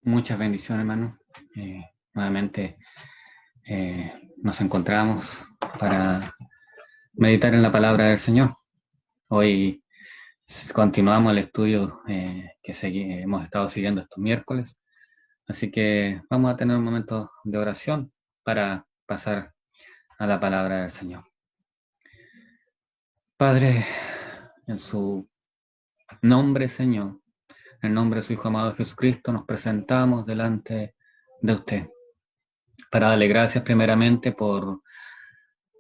Muchas bendiciones, hermano. Nuevamente nos encontramos para meditar en la palabra del Señor. Hoy continuamos el estudio que hemos estado siguiendo estos miércoles. Así que vamos a tener un momento de oración para pasar a la palabra del Señor. Padre, en su nombre, Señor, en el nombre de su Hijo amado Jesucristo, nos presentamos delante de usted para darle gracias primeramente por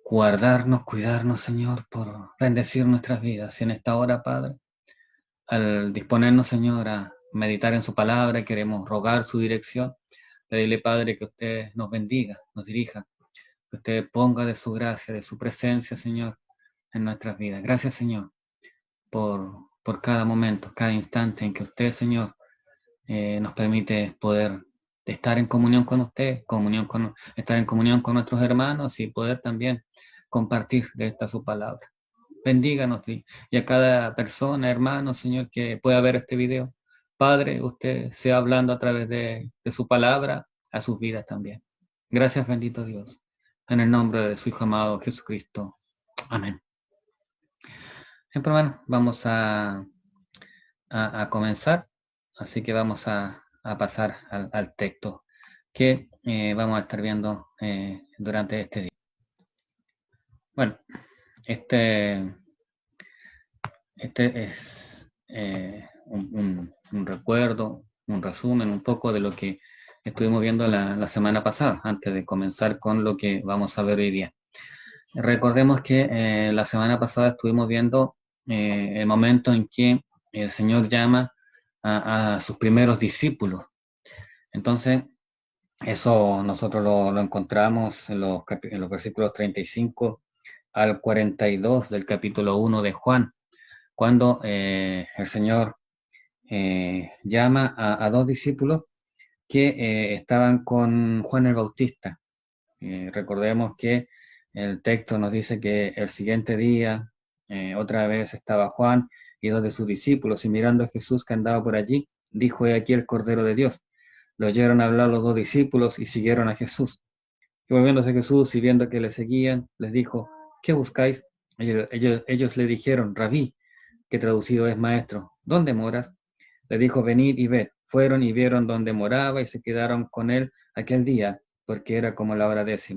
guardarnos, cuidarnos, Señor, por bendecir nuestras vidas. Y en esta hora, Padre, al disponernos, Señor, a meditar en su palabra, queremos rogar su dirección. Pedirle, Padre, que usted nos bendiga, nos dirija, que usted ponga de su gracia, de su presencia, Señor, en nuestras vidas. Gracias, Señor, por cada momento, cada instante en que usted, Señor, nos permite poder estar en comunión con usted, estar en comunión con nuestros hermanos y poder también compartir de esta su palabra. Bendíganos y a cada persona, hermano, Señor, que pueda ver este video. Padre, usted sea hablando a través de su palabra a sus vidas también. Gracias, bendito Dios. En el nombre de su Hijo amado Jesucristo. Amén. Bien, hermano, vamos a comenzar. Así que vamos a pasar al texto que vamos a estar viendo durante este día. Bueno, este es un recuerdo, un resumen un poco de lo que estuvimos viendo la semana pasada, antes de comenzar con lo que vamos a ver hoy día. Recordemos que la semana pasada estuvimos viendo el momento en que el Señor llama a sus primeros discípulos. Entonces, eso nosotros lo encontramos en los versículos 35 al 42 del capítulo 1 de Juan, cuando el Señor llama a dos discípulos que estaban con Juan el Bautista. Recordemos que el texto nos dice que el siguiente día otra vez estaba Juan y dos de sus discípulos, y mirando a Jesús que andaba por allí, dijo: he aquí el Cordero de Dios. Lo oyeron hablar los dos discípulos y siguieron a Jesús. Y volviéndose a Jesús y viendo que le seguían, les dijo: ¿qué buscáis? Ellos le dijeron: Rabí, que traducido es maestro, ¿dónde moras? Le dijo: venid y ved. Fueron y vieron dónde moraba y se quedaron con él aquel día, porque era como la hora 10.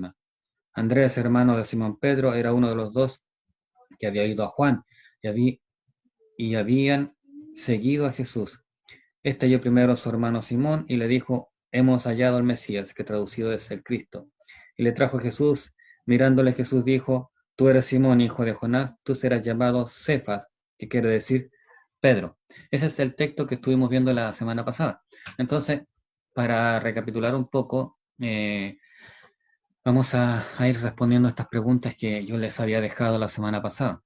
Andrés, hermano de Simón Pedro, era uno de los dos que había ido a Juan y habían seguido a Jesús. Este halló primero a su hermano Simón y le dijo: hemos hallado al Mesías, que traducido es el Cristo. Y le trajo a Jesús. Mirándole, Jesús dijo: tú eres Simón, hijo de Jonás, tú serás llamado Cefas, que quiere decir Pedro. Ese es el texto que estuvimos viendo la semana pasada. Entonces, para recapitular un poco, vamos a ir respondiendo a estas preguntas que yo les había dejado la semana pasada.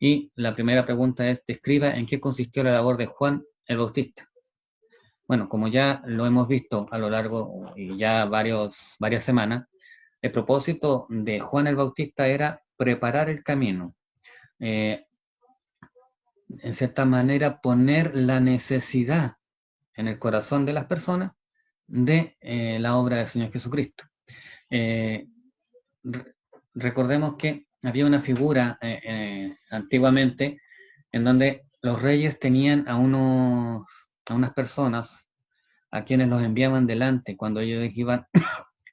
Y la primera pregunta es: describa en qué consistió la labor de Juan el Bautista. Bueno, como ya lo hemos visto a lo largo y ya varias semanas, el propósito de Juan el Bautista era preparar el camino, eh, en cierta manera poner la necesidad en el corazón de las personas de la obra del Señor Jesucristo. Eh, re- Recordemos que había una figura antiguamente en donde los reyes tenían a unas personas a quienes los enviaban delante cuando ellos iban,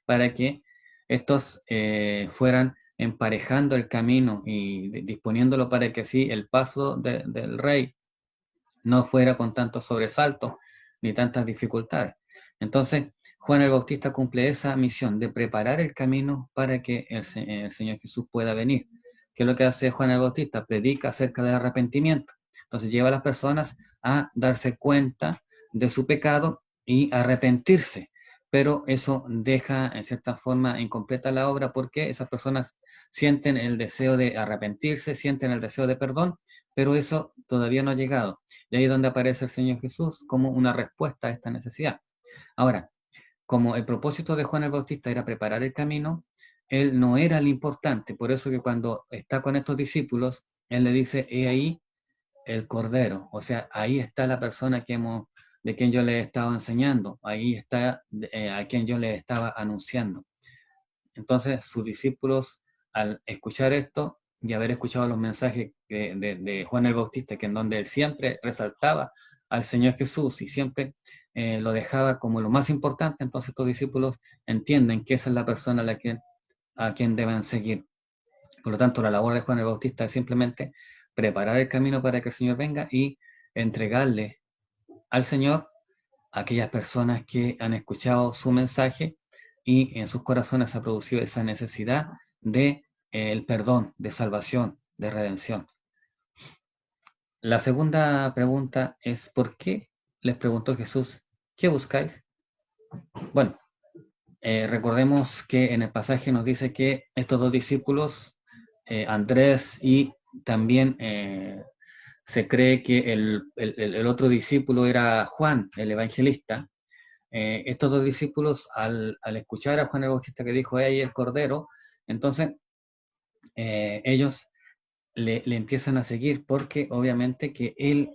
para que estos fueran emparejando el camino y disponiéndolo para que así el paso del rey no fuera con tantos sobresaltos ni tantas dificultades. Entonces, Juan el Bautista cumple esa misión de preparar el camino para que el Señor Jesús pueda venir. ¿Qué es lo que hace Juan el Bautista? Predica acerca del arrepentimiento. Entonces lleva a las personas a darse cuenta de su pecado y arrepentirse. Pero eso deja en cierta forma incompleta la obra, porque esas personas sienten el deseo de arrepentirse, sienten el deseo de perdón, pero eso todavía no ha llegado. Y ahí es donde aparece el Señor Jesús como una respuesta a esta necesidad. Ahora, como el propósito de Juan el Bautista era preparar el camino, él no era el importante. Por eso que cuando está con estos discípulos, él le dice: he ahí el Cordero. O sea, ahí está la persona que hemos de quien yo les estaba enseñando, ahí está a quien yo les estaba anunciando. Entonces sus discípulos, al escuchar esto y haber escuchado los mensajes de Juan el Bautista, que en donde él siempre resaltaba al Señor Jesús y siempre lo dejaba como lo más importante, entonces estos discípulos entienden que esa es la persona a quien deben seguir. Por lo tanto, la labor de Juan el Bautista es simplemente preparar el camino para que el Señor venga y entregarle al Señor a aquellas personas que han escuchado su mensaje y en sus corazones ha producido esa necesidad de el perdón, de salvación, de redención. La segunda pregunta es, ¿por qué les preguntó Jesús, ¿qué buscáis? Bueno, recordemos que en el pasaje nos dice que estos dos discípulos, Andrés y también se cree que el otro discípulo era Juan, el evangelista. Estos dos discípulos, al escuchar a Juan el Bautista que dijo, ahí el Cordero, entonces ellos le empiezan a seguir porque obviamente que él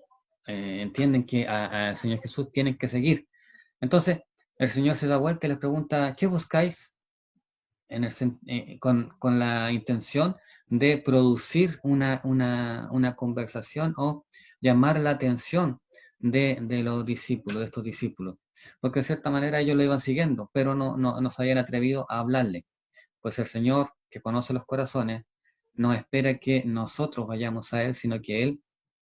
entienden que al Señor Jesús tienen que seguir. Entonces el Señor se da vuelta y les pregunta, ¿qué buscáis? Con la intención de producir una conversación o llamar la atención de los discípulos, de estos discípulos. Porque de cierta manera ellos lo iban siguiendo, pero no se habían atrevido a hablarle. Pues el Señor, que conoce los corazones, no espera que nosotros vayamos a Él, sino que Él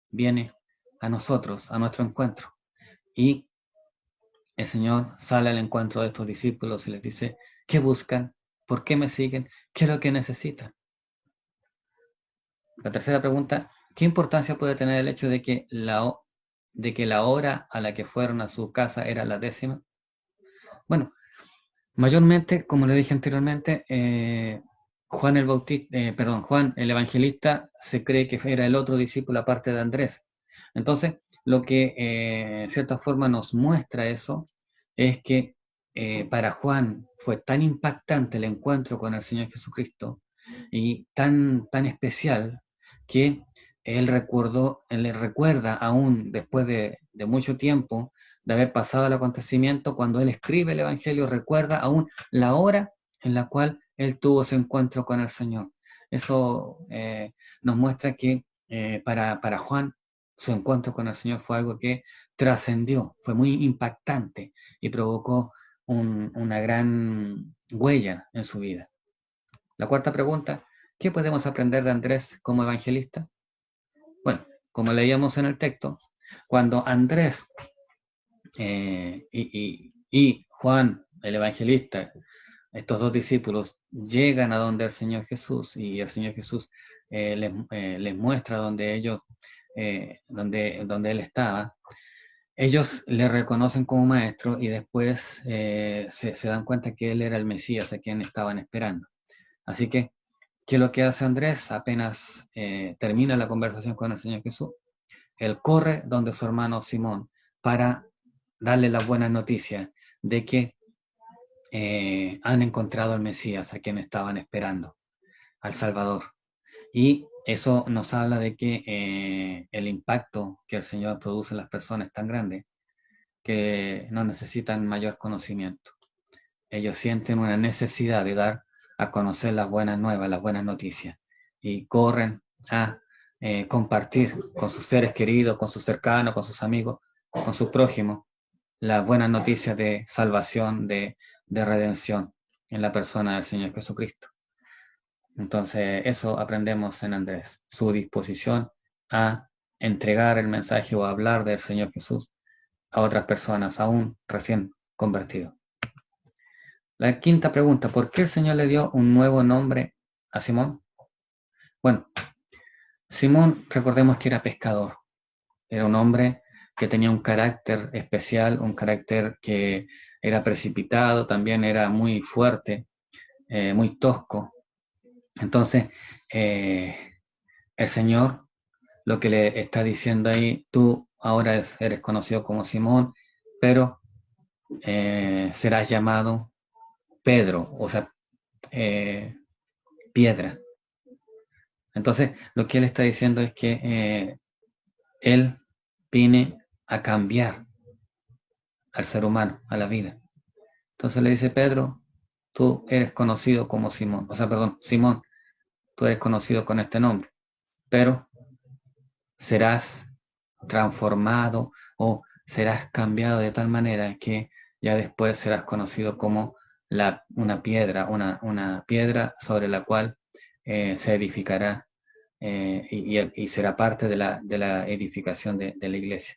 viene a nosotros, a nuestro encuentro. Y el Señor sale al encuentro de estos discípulos y les dice, ¿qué buscan? ¿Por qué me siguen? ¿Qué es lo que necesitan? La tercera pregunta, ¿qué importancia puede tener el hecho de que la hora a la que fueron a su casa era la 10ª? Bueno, mayormente, como le dije anteriormente, Juan el Bautista, Juan el Evangelista se cree que era el otro discípulo aparte de Andrés. Entonces, lo que en cierta forma nos muestra eso es que para Juan fue tan impactante el encuentro con el Señor Jesucristo y tan especial que él le recuerda aún después de mucho tiempo de haber pasado el acontecimiento, cuando él escribe el Evangelio, recuerda aún la hora en la cual él tuvo ese encuentro con el Señor. Eso nos muestra que para Juan su encuentro con el Señor fue algo que trascendió, fue muy impactante y provocó una gran huella en su vida. La cuarta pregunta, ¿qué podemos aprender de Andrés como evangelista? Bueno, como leíamos en el texto, cuando Andrés y Juan, el evangelista, estos dos discípulos, llegan a donde el Señor Jesús y el Señor Jesús les muestra donde ellos, donde él estaba, ellos le reconocen como maestro y después se dan cuenta que él era el Mesías a quien estaban esperando. Así que, ¿qué es lo que hace Andrés? Apenas termina la conversación con el Señor Jesús, él corre donde su hermano Simón para darle las buenas noticias de que han encontrado al Mesías a quien estaban esperando, al Salvador. Y eso nos habla de que el impacto que el Señor produce en las personas es tan grande que no necesitan mayor conocimiento. Ellos sienten una necesidad de dar a conocer las buenas nuevas, las buenas noticias, y corren a compartir con sus seres queridos, con sus cercanos, con sus amigos, con sus prójimos, las buenas noticias de salvación, de redención en la persona del Señor Jesucristo. Entonces, eso aprendemos en Andrés, su disposición a entregar el mensaje o a hablar del Señor Jesús a otras personas aún recién convertidos. La quinta pregunta, ¿por qué el Señor le dio un nuevo nombre a Simón? Bueno, Simón, recordemos que era pescador, era un hombre que tenía un carácter especial, un carácter que era precipitado, también era muy fuerte, muy tosco. Entonces, el Señor lo que le está diciendo ahí, tú ahora eres conocido como Simón, pero serás llamado Pedro, o sea, piedra. Entonces, lo que él está diciendo es que él viene a cambiar al ser humano, a la vida. Entonces le dice Pedro, tú eres conocido como Simón, o sea, perdón, Simón, tú eres conocido con este nombre, pero serás transformado o serás cambiado de tal manera que ya después serás conocido como una piedra, una piedra sobre la cual se edificará y será parte de la edificación de la iglesia.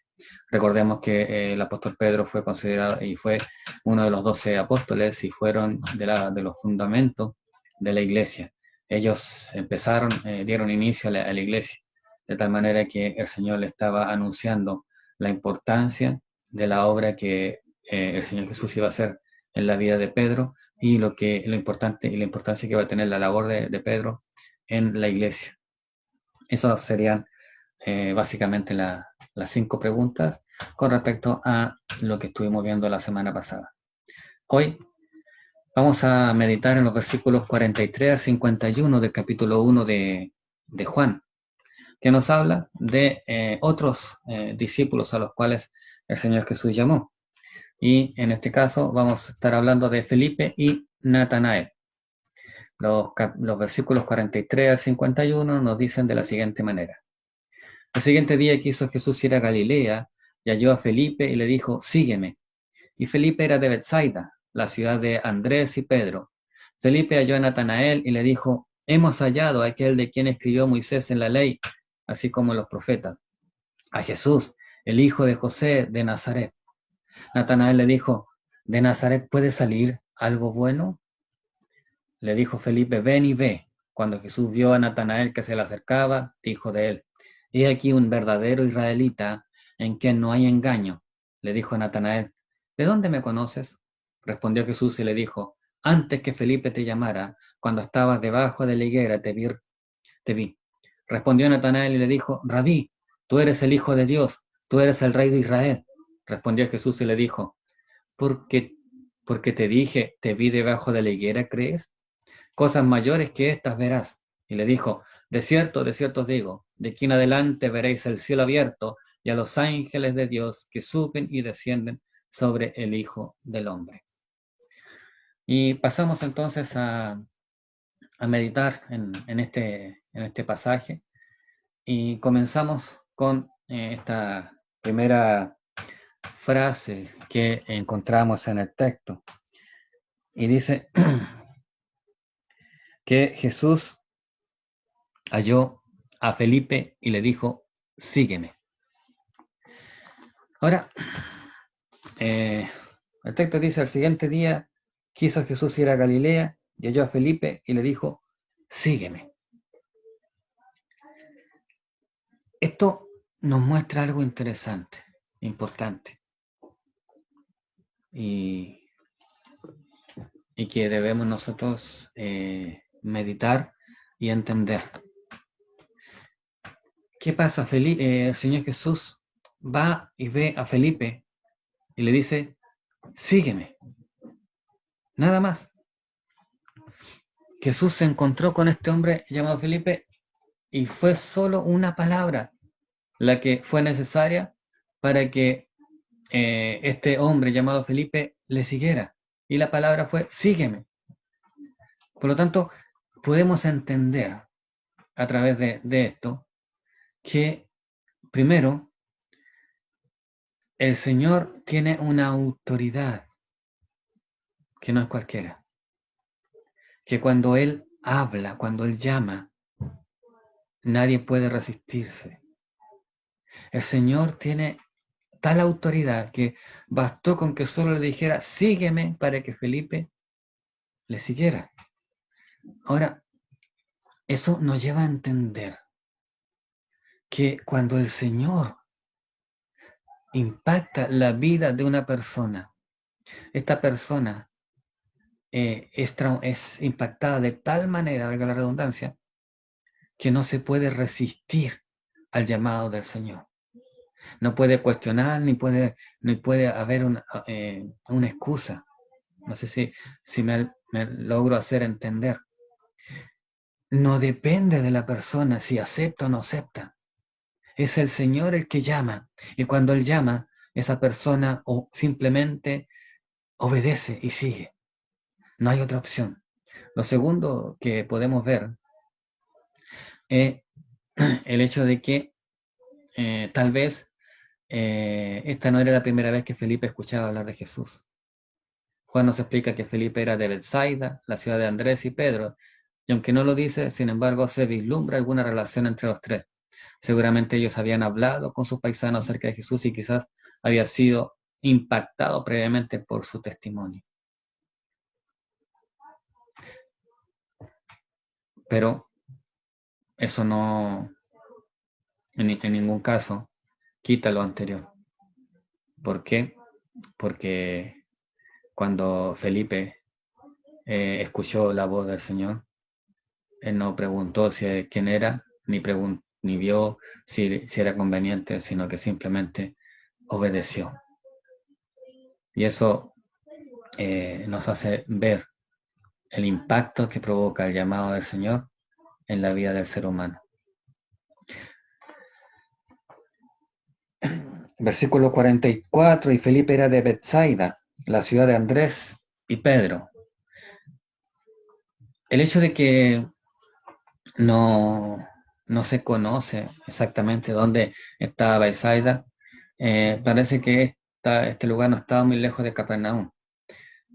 Recordemos que el apóstol Pedro fue considerado y fue uno de los 12 apóstoles y fueron de los fundamentos de la iglesia. Ellos empezaron, dieron inicio a la iglesia, de tal manera que el Señor le estaba anunciando la importancia de la obra que el Señor Jesús iba a hacer en la vida de Pedro y lo importante y la importancia que va a tener la labor de Pedro en la iglesia. Esas serían básicamente las 5 preguntas con respecto a lo que estuvimos viendo la semana pasada. Hoy vamos a meditar en los versículos 43 al 51 del capítulo 1 de Juan, que nos habla de otros discípulos a los cuales el Señor Jesús llamó. Y en este caso vamos a estar hablando de Felipe y Natanael. Los versículos 43 al 51 nos dicen de la siguiente manera. El siguiente día quiso Jesús ir a Galilea y halló a Felipe y le dijo, sígueme. Y Felipe era de Betsaida, la ciudad de Andrés y Pedro. Felipe halló a Natanael y le dijo, hemos hallado a aquel de quien escribió Moisés en la ley, así como los profetas, a Jesús, el hijo de José de Nazaret. Natanael le dijo, ¿de Nazaret puede salir algo bueno? Le dijo Felipe, ven y ve. Cuando Jesús vio a Natanael que se le acercaba, dijo de él, he aquí un verdadero israelita en quien no hay engaño. Le dijo a Natanael, ¿de dónde me conoces? Respondió Jesús y le dijo, antes que Felipe te llamara, cuando estabas debajo de la higuera, te vi. Respondió Natanael y le dijo, Rabí, tú eres el Hijo de Dios, tú eres el Rey de Israel. Respondió Jesús y le dijo, porque te dije, te vi debajo de la higuera, ¿crees? Cosas mayores que estas verás. Y le dijo, de cierto os digo, de aquí en adelante veréis el cielo abierto y a los ángeles de Dios que suben y descienden sobre el Hijo del Hombre. Y pasamos entonces a meditar en este pasaje y comenzamos con esta primera frase que encontramos en el texto. Y dice que Jesús halló a Felipe y le dijo, sígueme. Ahora, el texto dice, al siguiente día quiso Jesús ir a Galilea y halló a Felipe y le dijo, sígueme. Esto nos muestra algo interesante, importante, y que debemos nosotros meditar y entender. ¿Qué pasa? El Señor Jesús va y ve a Felipe y le dice, sígueme. Nada más. Jesús se encontró con este hombre llamado Felipe y fue solo una palabra la que fue necesaria para que este hombre llamado Felipe le siguiera. Y la palabra fue, sígueme. Por lo tanto, podemos entender a través de esto que, primero, el Señor tiene una autoridad que no es cualquiera. Que cuando Él habla, cuando Él llama, nadie puede resistirse. El Señor tiene tal autoridad que bastó con que solo le dijera, sígueme, para que Felipe le siguiera. Ahora, eso nos lleva a entender que cuando el Señor impacta la vida de una persona, esta persona es impactada de tal manera, valga la redundancia, que no se puede resistir al llamado del Señor. No puede cuestionar, ni puede haber una excusa. No sé si me logro hacer entender. No depende de la persona si acepta o no acepta. Es el Señor el que llama. Y cuando Él llama, esa persona o simplemente obedece y sigue. No hay otra opción. Lo segundo que podemos ver es el hecho de que tal vez esta no era la primera vez que Felipe escuchaba hablar de Jesús. Juan nos explica que Felipe era de Bethsaida, la ciudad de Andrés y Pedro, y aunque no lo dice, sin embargo, se vislumbra alguna relación entre los tres. Seguramente ellos habían hablado con sus paisanos acerca de Jesús y quizás había sido impactado previamente por su testimonio. Pero eso no, en ningún caso, quita lo anterior. ¿Por qué? Porque cuando Felipe escuchó la voz del Señor, él no preguntó quién era, ni vio si era conveniente, sino que simplemente obedeció. Y eso nos hace ver el impacto que provoca el llamado del Señor en la vida del ser humano. Versículo 44, y Felipe era de Bethsaida, la ciudad de Andrés y Pedro. El hecho de que no, no se conoce exactamente dónde estaba Bethsaida, parece que este lugar no estaba muy lejos de Capernaum.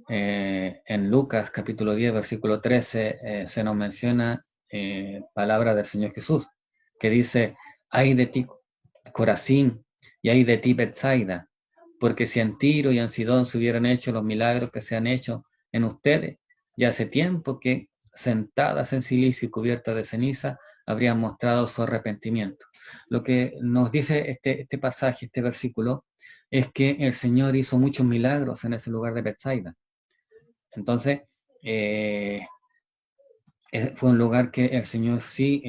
En Lucas capítulo 10, versículo 13, se nos menciona palabra del Señor Jesús, que dice, ay de ti, Corazín, y ay de ti, Bethsaida, porque si en Tiro y en Sidón se hubieran hecho los milagros que se han hecho en ustedes, ya hace tiempo que, sentadas en silicio y cubiertas de ceniza, habrían mostrado su arrepentimiento. Lo que nos dice este pasaje, este versículo, es que el Señor hizo muchos milagros en ese lugar de Bethsaida. Entonces, eh, fue un lugar que el Señor sí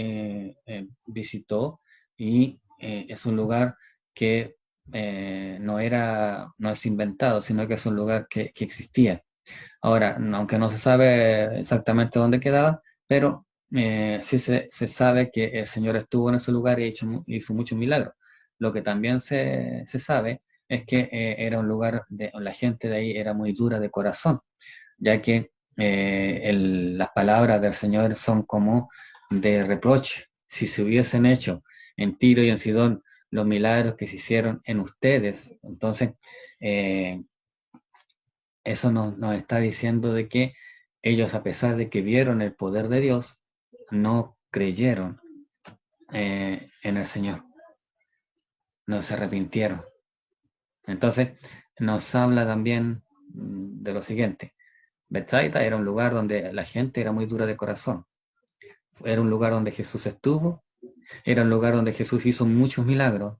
visitó y es un lugar que no es inventado, sino que es un lugar que existía. Ahora, aunque no se sabe exactamente dónde quedaba, pero sí se sabe que el Señor estuvo en ese lugar y hizo muchos milagros. Lo que también se sabe es que era un lugar, la gente de ahí era muy dura de corazón, ya que las palabras del Señor son como de reproche. Si se hubiesen hecho en Tiro y en Sidón los milagros que se hicieron en ustedes, entonces eh, eso nos está diciendo de que ellos, a pesar de que vieron el poder de Dios, no creyeron en el Señor, no se arrepintieron. Entonces, nos habla también de lo siguiente. Bethsaida era un lugar donde la gente era muy dura de corazón. Era un lugar donde Jesús estuvo, era un lugar donde Jesús hizo muchos milagros,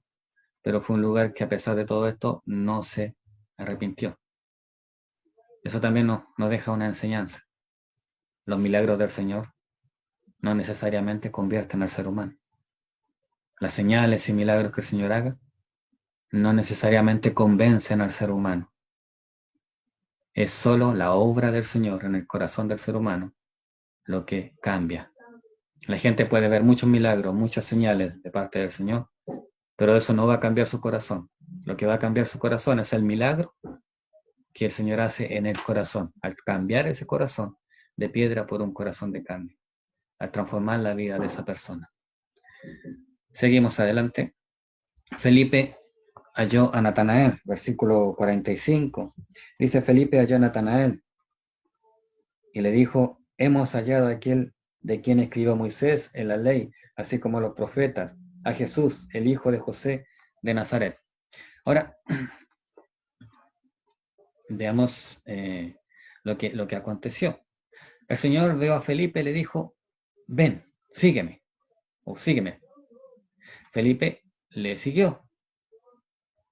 pero fue un lugar que a pesar de todo esto no se arrepintió. Eso también nos deja una enseñanza. Los milagros del Señor no necesariamente convierten al ser humano. Las señales y milagros que el Señor haga no necesariamente convencen al ser humano. Es solo la obra del Señor en el corazón del ser humano lo que cambia. La gente puede ver muchos milagros, muchas señales de parte del Señor, pero eso no va a cambiar su corazón. Lo que va a cambiar su corazón es el milagro que el Señor hace en el corazón, al cambiar ese corazón de piedra por un corazón de carne, al transformar la vida de esa persona. Seguimos adelante. Felipe halló a Natanael, versículo 45. Dice, Felipe halló a Natanael y le dijo, hemos hallado a aquel de quien escribió Moisés en la ley, así como los profetas, a Jesús, el hijo de José de Nazaret. Ahora, veamos lo que aconteció. El Señor vio a Felipe y le dijo, ven, sígueme, o sígueme. Felipe le siguió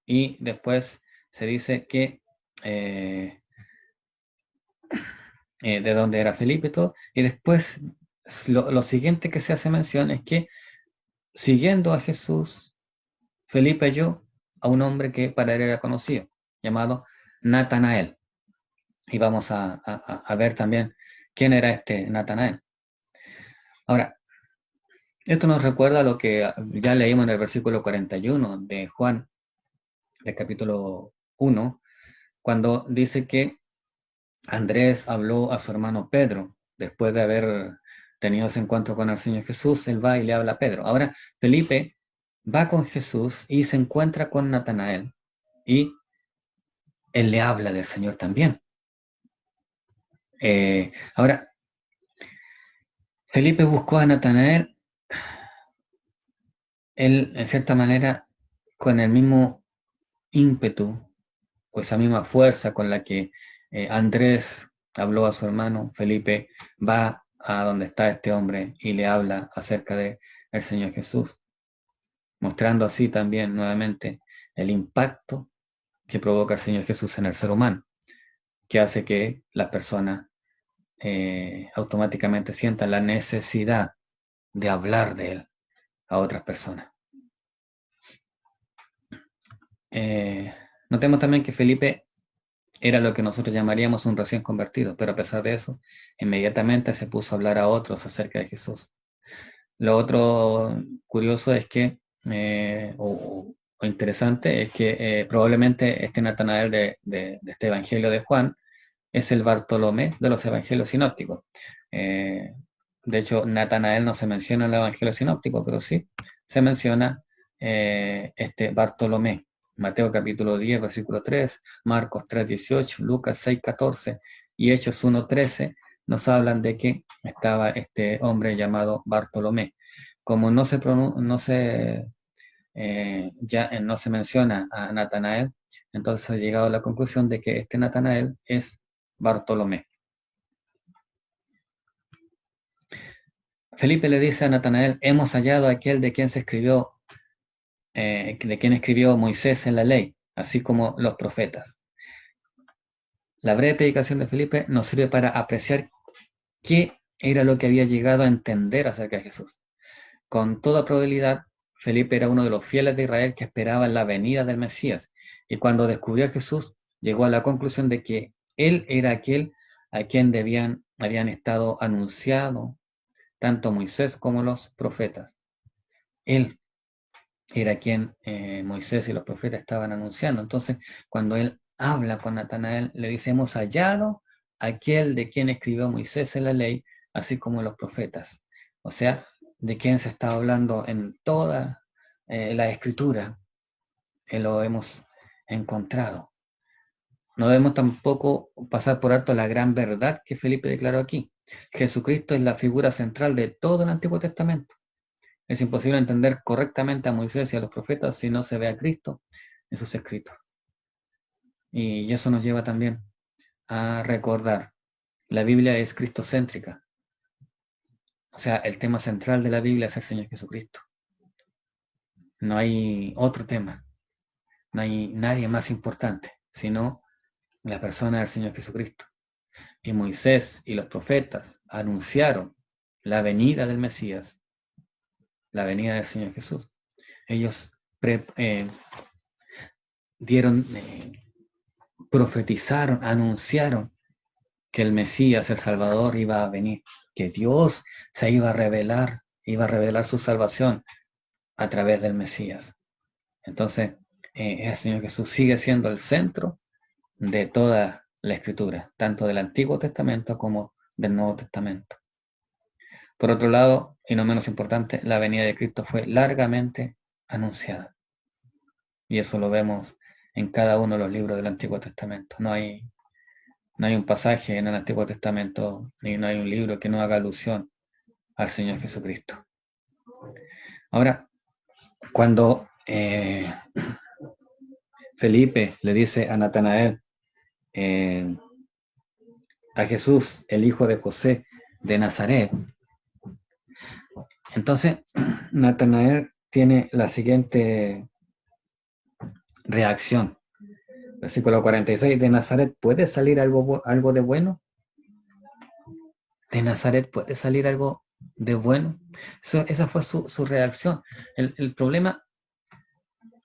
y después se dice que de dónde era Felipe y todo, y después lo siguiente que se hace mención es que siguiendo a Jesús, Felipe halló a un hombre que para él era conocido, llamado Natanael. Y vamos a ver también quién era este Natanael. Ahora, esto nos recuerda lo que ya leímos en el versículo 41 de Juan, del capítulo 1, cuando dice que Andrés habló a su hermano Pedro, después de haber tenido ese encuentro con el Señor Jesús, él va y le habla a Pedro. Ahora, Felipe va con Jesús y se encuentra con Natanael, y él le habla del Señor también. Ahora, Felipe buscó a Natanael, él en cierta manera, con el mismo ímpetu, o esa misma fuerza con la que Andrés habló a su hermano, Felipe va a donde está este hombre y le habla acerca de el Señor Jesús, mostrando así también nuevamente el impacto que provoca el Señor Jesús en el ser humano, que hace que las personas automáticamente sientan la necesidad de hablar de Él a otras personas. Notemos también que Felipe era lo que nosotros llamaríamos un recién convertido, pero a pesar de eso, inmediatamente se puso a hablar a otros acerca de Jesús. Lo otro curioso es que, o interesante, es que probablemente este Natanael de este Evangelio de Juan es el Bartolomé de los Evangelios sinópticos. De hecho, Natanael no se menciona en el Evangelio sinóptico, pero sí se menciona este Bartolomé. Mateo capítulo 10, versículo 3, Marcos 3, 18, Lucas 6, 14 y Hechos 1, 13 nos hablan de que estaba este hombre llamado Bartolomé. Como no se menciona a Natanael, entonces he llegado a la conclusión de que este Natanael es Bartolomé. Felipe le dice a Natanael: hemos hallado a aquel de quien escribió Moisés en la ley, así como los profetas. La breve predicación de Felipe nos sirve para apreciar qué era lo que había llegado a entender acerca de Jesús. Con toda probabilidad, Felipe era uno de los fieles de Israel que esperaban la venida del Mesías, y cuando descubrió a Jesús, llegó a la conclusión de que él era aquel a quien habían estado anunciado tanto Moisés como los profetas. Él era quien Moisés y los profetas estaban anunciando. Entonces, cuando él habla con Natanael, le dice: hemos hallado a aquel de quien escribió Moisés en la ley, así como los profetas. O sea, de quien se está hablando en toda la escritura, lo hemos encontrado. No debemos tampoco pasar por alto la gran verdad que Felipe declaró aquí. Jesucristo es la figura central de todo el Antiguo Testamento. Es imposible entender correctamente a Moisés y a los profetas si no se ve a Cristo en sus escritos. Y eso nos lleva también a recordar: la Biblia es cristocéntrica. O sea, el tema central de la Biblia es el Señor Jesucristo. No hay otro tema. No hay nadie más importante, sino la persona del Señor Jesucristo. Y Moisés y los profetas anunciaron la venida del Mesías, la venida del Señor Jesús. Ellos profetizaron, anunciaron que el Mesías, el Salvador, iba a venir, que Dios se iba a revelar su salvación a través del Mesías. Entonces, el Señor Jesús sigue siendo el centro de toda la Escritura, tanto del Antiguo Testamento como del Nuevo Testamento. Por otro lado, y no menos importante, la venida de Cristo fue largamente anunciada. Y eso lo vemos en cada uno de los libros del Antiguo Testamento. No hay un pasaje en el Antiguo Testamento, ni no hay un libro que no haga alusión al Señor Jesucristo. Ahora, cuando Felipe le dice a Natanael, a Jesús, el hijo de José de Nazaret, entonces Natanael tiene la siguiente reacción. Versículo 46: ¿de Nazaret puede salir algo de bueno? ¿De Nazaret puede salir algo de bueno? Esa fue su reacción. El problema,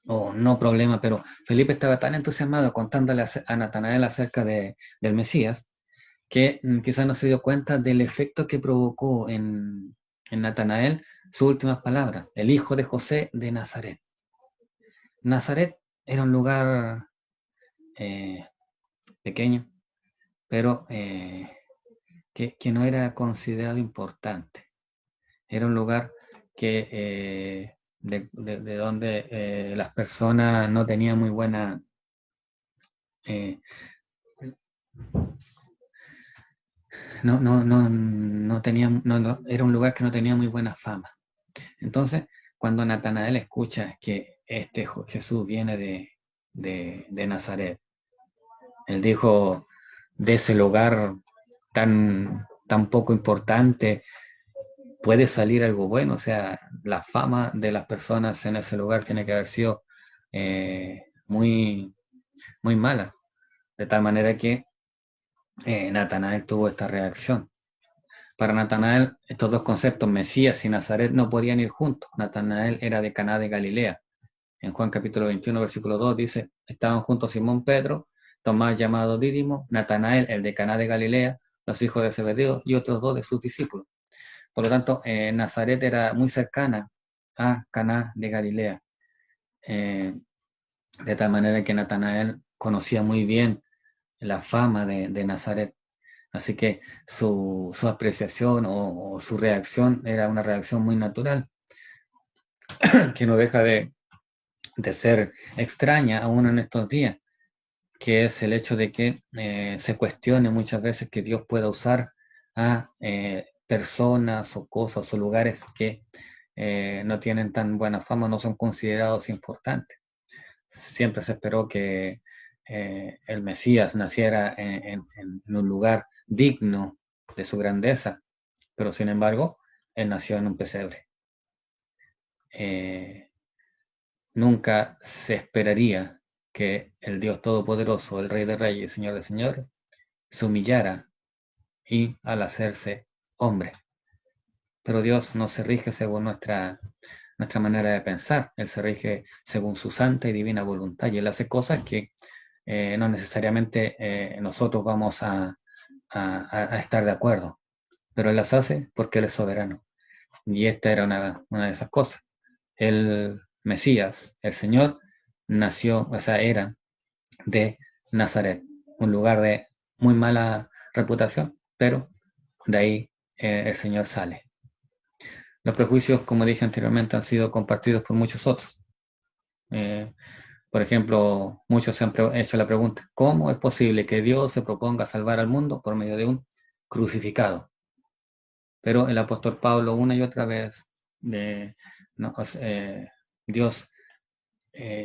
o no problema, pero Felipe estaba tan entusiasmado contándole a Natanael acerca del Mesías, que quizás no se dio cuenta del efecto que provocó en Natanael sus últimas palabras: el hijo de José de Nazaret. Nazaret era un lugar pequeño, pero que no era considerado importante. Era un lugar que de donde las personas no tenían muy buena eh, no tenían, era un lugar que no tenía muy buena fama. Entonces, cuando Natanael escucha que este Jesús viene de Nazaret, él dijo, de ese lugar tan poco importante, puede salir algo bueno. O sea, la fama de las personas en ese lugar tiene que haber sido muy, muy mala. De tal manera que Natanael tuvo esta reacción. Para Natanael, estos dos conceptos, Mesías y Nazaret, no podían ir juntos. Natanael era de Caná de Galilea. En Juan capítulo 21, versículo 2 dice, estaban juntos Simón Pedro, Tomás llamado Dídimo, Natanael, el de Caná de Galilea, los hijos de Zebedeo y otros dos de sus discípulos. Por lo tanto, Nazaret era muy cercana a Caná de Galilea, de tal manera que Natanael conocía muy bien la fama de Nazaret. Así que su apreciación o su reacción era una reacción muy natural, que no deja de ser extraña aún en estos días, que es el hecho de que se cuestione muchas veces que Dios pueda usar a personas o cosas o lugares que no tienen tan buena fama, no son considerados importantes. Siempre se esperó que el Mesías naciera en un lugar digno de su grandeza, pero sin embargo, él nació en un pesebre. Eh, Nunca se esperaría que el Dios Todopoderoso, el Rey de Reyes, Señor de Señores, se humillara y al hacerse hombre. Pero Dios no se rige según nuestra manera de pensar, Él se rige según su santa y divina voluntad y Él hace cosas que no necesariamente nosotros vamos a estar de acuerdo, pero Él las hace porque Él es soberano. Y esta era una de esas cosas. El Mesías, el Señor, nació, o sea, era de Nazaret, un lugar de muy mala reputación, pero de ahí el Señor sale. Los prejuicios, como dije anteriormente, han sido compartidos por muchos otros. Eh, por ejemplo, muchos se han hecho la pregunta, ¿cómo es posible que Dios se proponga salvar al mundo por medio de un crucificado? Pero el apóstol Pablo una y otra vez, no, Dios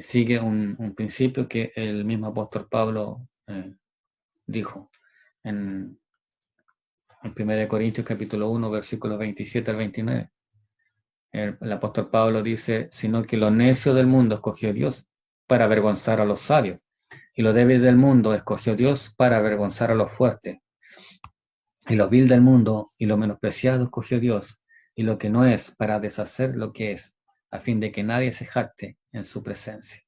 sigue un principio que el mismo apóstol Pablo dijo en 1 Corintios capítulo 1, versículos 27 al 29. El apóstol Pablo dice, sino que lo necio del mundo escogió Dios para avergonzar a los sabios, y lo débil del mundo escogió Dios para avergonzar a los fuertes, y lo vil del mundo y lo menospreciado escogió Dios, y lo que no es para deshacer lo que es, a fin de que nadie se jacte en su presencia.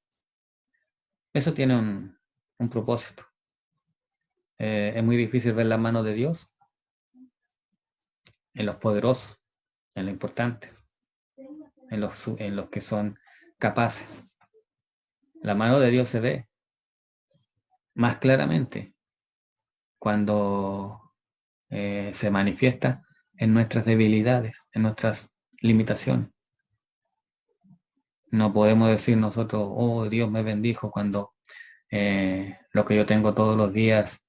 Eso tiene un propósito. Es muy difícil ver la mano de Dios en los poderosos, en los importantes, en los que son capaces. La mano de Dios se ve más claramente cuando se manifiesta en nuestras debilidades, en nuestras limitaciones. No podemos decir nosotros, oh, Dios me bendijo cuando lo que yo tengo todos los días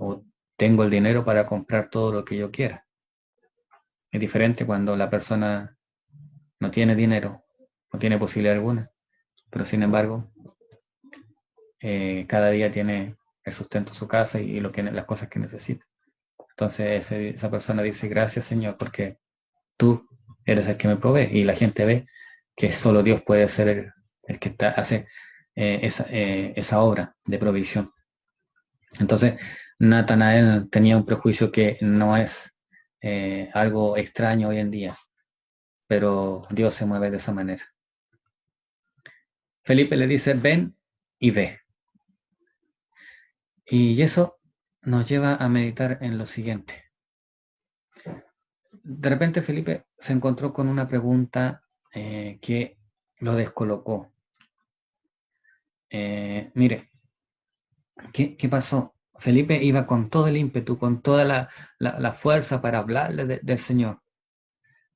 o tengo el dinero para comprar todo lo que yo quiera. Es diferente cuando la persona no tiene dinero, no tiene posibilidad alguna, pero sin embargo, cada día tiene el sustento de su casa y las cosas que necesita. Entonces esa persona dice, gracias Señor, porque tú eres el que me provee. Y la gente ve que solo Dios puede ser el que hace esa obra de provisión. Entonces, Natanael tenía un prejuicio que no es algo extraño hoy en día, pero Dios se mueve de esa manera. Felipe le dice, ven y ve. Y eso nos lleva a meditar en lo siguiente. De repente Felipe se encontró con una pregunta que lo descolocó. Mire, ¿qué pasó? Felipe iba con todo el ímpetu, con toda la fuerza para hablarle del Señor.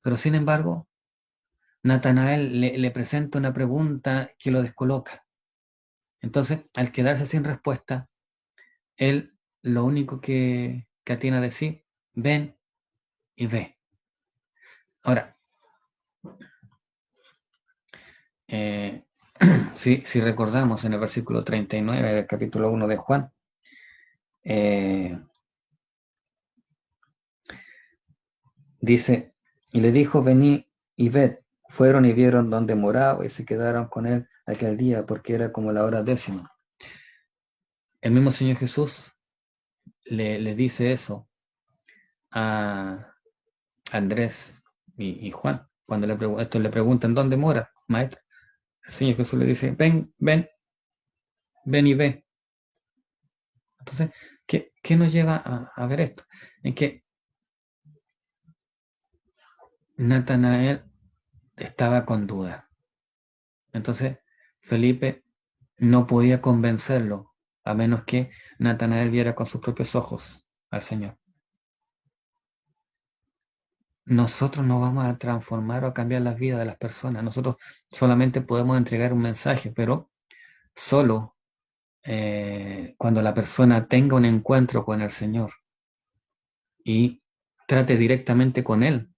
Pero sin embargo, Natanael le presenta una pregunta que lo descoloca. Entonces, al quedarse sin respuesta, él lo único que atina a decir, ven y ve. Ahora, si recordamos en el versículo 39 del capítulo 1 de Juan, dice, y le dijo, vení y ved. Fueron y vieron donde moraba y se quedaron con él aquel día, porque era como la hora 10. El mismo Señor Jesús le dice eso a Andrés y Juan, cuando estos le preguntan, ¿dónde mora, maestro? El Señor Jesús le dice, ven, ven, ven y ve. Entonces, ¿qué nos lleva a ver esto? En que Natanael estaba con duda. Entonces, Felipe no podía convencerlo, a menos que Natanael viera con sus propios ojos al Señor. Nosotros no vamos a transformar o a cambiar las vidas de las personas. Nosotros solamente podemos entregar un mensaje, pero solo cuando la persona tenga un encuentro con el Señor y trate directamente con Él,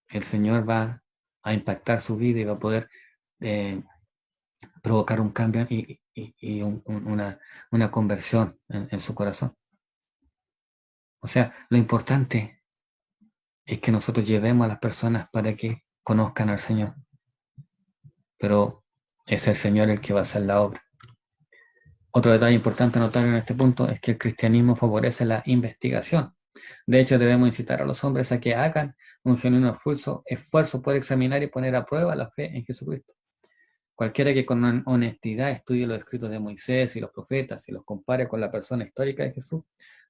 el Señor va a impactar su vida y va a poder eh, provocar un cambio y una conversión en su corazón. O sea, lo importante es que nosotros llevemos a las personas para que conozcan al Señor. Pero es el Señor el que va a hacer la obra. Otro detalle importante a notar en este punto es que el cristianismo favorece la investigación. De hecho, debemos incitar a los hombres a que hagan un genuino esfuerzo por examinar y poner a prueba la fe en Jesucristo. Cualquiera que con honestidad estudie los escritos de Moisés y los profetas y los compare con la persona histórica de Jesús,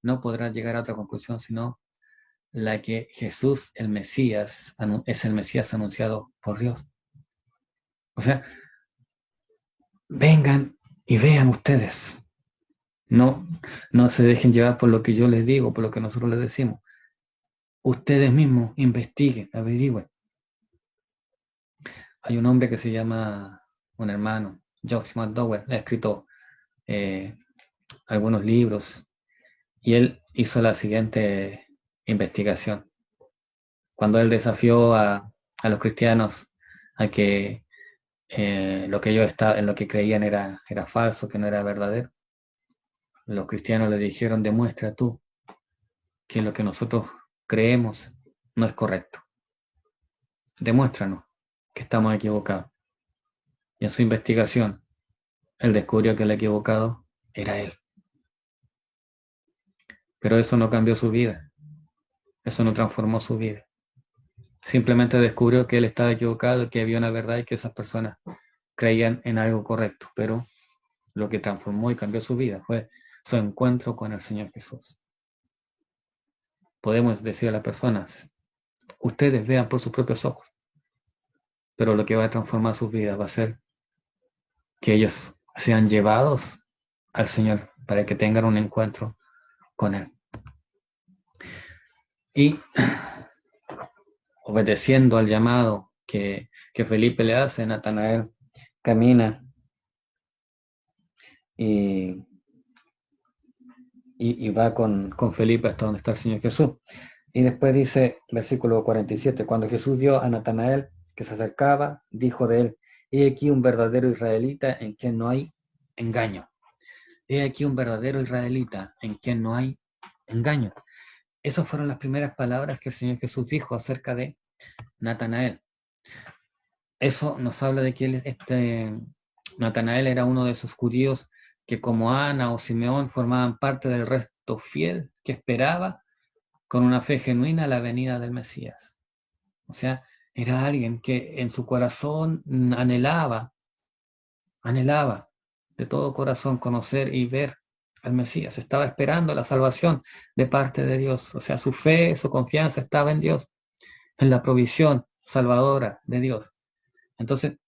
no podrá llegar a otra conclusión sino la que Jesús, el Mesías, es el Mesías anunciado por Dios. O sea, vengan y vean ustedes. No, no se dejen llevar por lo que yo les digo, por lo que nosotros les decimos. Ustedes mismos investiguen, averigüen. Hay un hombre que se llama, un hermano, George McDowell, ha escrito algunos libros y él hizo la siguiente investigación. Cuando él desafió a los cristianos a que lo que ellos en lo que creían era falso, que no era verdadero, los cristianos le dijeron, demuestra tú que lo que nosotros creemos no es correcto. Demuéstranos que estamos equivocados. Y en su investigación, él descubrió que el equivocado era él. Pero eso no cambió su vida. Eso no transformó su vida. Simplemente descubrió que él estaba equivocado, que había una verdad y que esas personas creían en algo correcto. Pero lo que transformó y cambió su vida fue su encuentro con el Señor Jesús. Podemos decir a las personas, ustedes vean por sus propios ojos. Pero lo que va a transformar sus vidas va a ser que ellos sean llevados al Señor para que tengan un encuentro con Él. Y obedeciendo al llamado que Felipe le hace, Natanael camina y va con Felipe hasta donde está el Señor Jesús. Y después dice, versículo 47, cuando Jesús vio a Natanael que se acercaba, dijo de él, he aquí un verdadero israelita en quien no hay engaño. He aquí un verdadero israelita en quien no hay engaño. Esas fueron las primeras palabras que el Señor Jesús dijo acerca de Natanael. Eso nos habla de que Natanael era uno de esos judíos que como Ana o Simeón formaban parte del resto fiel que esperaba con una fe genuina la venida del Mesías. O sea, era alguien que en su corazón anhelaba de todo corazón conocer y ver al Mesías. Estaba esperando la salvación de parte de Dios. O sea, su fe, su confianza estaba en Dios, en la provisión salvadora de Dios. Entonces,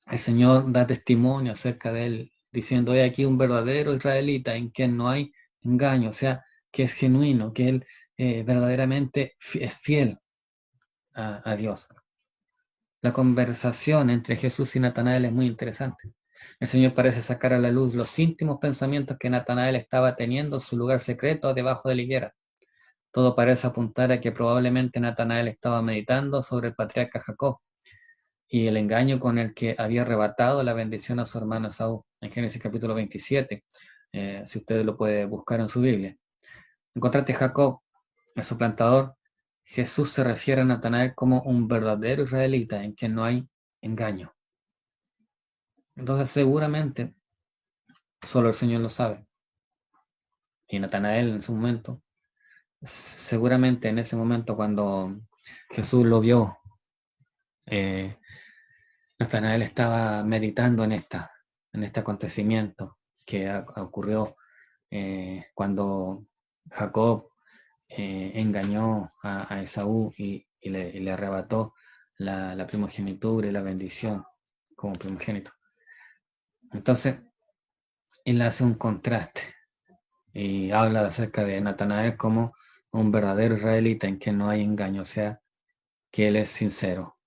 el Señor da testimonio acerca de él diciendo, he aquí un verdadero israelita en quien no hay engaño, o sea, que es genuino, que él verdaderamente es fiel a Dios. La conversación entre Jesús y Natanael es muy interesante. El Señor parece sacar a la luz los íntimos pensamientos que Natanael estaba teniendo en su lugar secreto debajo de la higuera. Todo parece apuntar a que probablemente Natanael estaba meditando sobre el patriarca Jacob y el engaño con el que había arrebatado la bendición a su hermano Esaú, en Génesis capítulo 27, si usted lo puede buscar en su Biblia. En contraste, Jacob, el suplantador, Jesús se refiere a Natanael como un verdadero israelita en quien no hay engaño. Entonces seguramente solo el Señor lo sabe. Y Natanael en su momento, seguramente en ese momento cuando Jesús lo vio, Natanael estaba meditando en este acontecimiento que ocurrió cuando Jacob engañó a Esaú y le arrebató la primogenitura y la bendición como primogénito. Entonces, él hace un contraste y habla acerca de Natanael como un verdadero israelita en que no hay engaño, o sea, que él es sincero,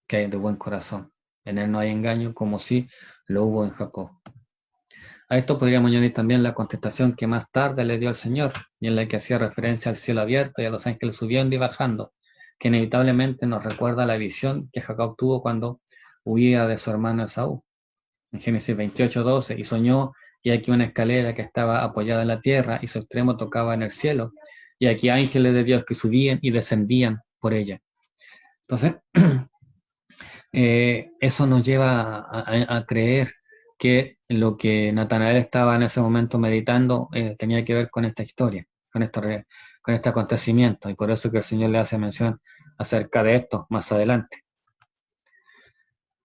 que es de buen corazón. En él no hay engaño como si lo hubo en Jacob. A esto podríamos añadir también la contestación que más tarde le dio el Señor, y en la que hacía referencia al cielo abierto y a los ángeles subiendo y bajando, que inevitablemente nos recuerda la visión que Jacob tuvo cuando huía de su hermano Esaú. En Génesis 28:12, y soñó, y aquí una escalera que estaba apoyada en la tierra, y su extremo tocaba en el cielo, y aquí ángeles de Dios que subían y descendían por ella. Entonces, eso nos lleva a creer que lo que Natanael estaba en ese momento meditando tenía que ver con esta historia, con este acontecimiento, y por eso que el Señor le hace mención acerca de esto más adelante.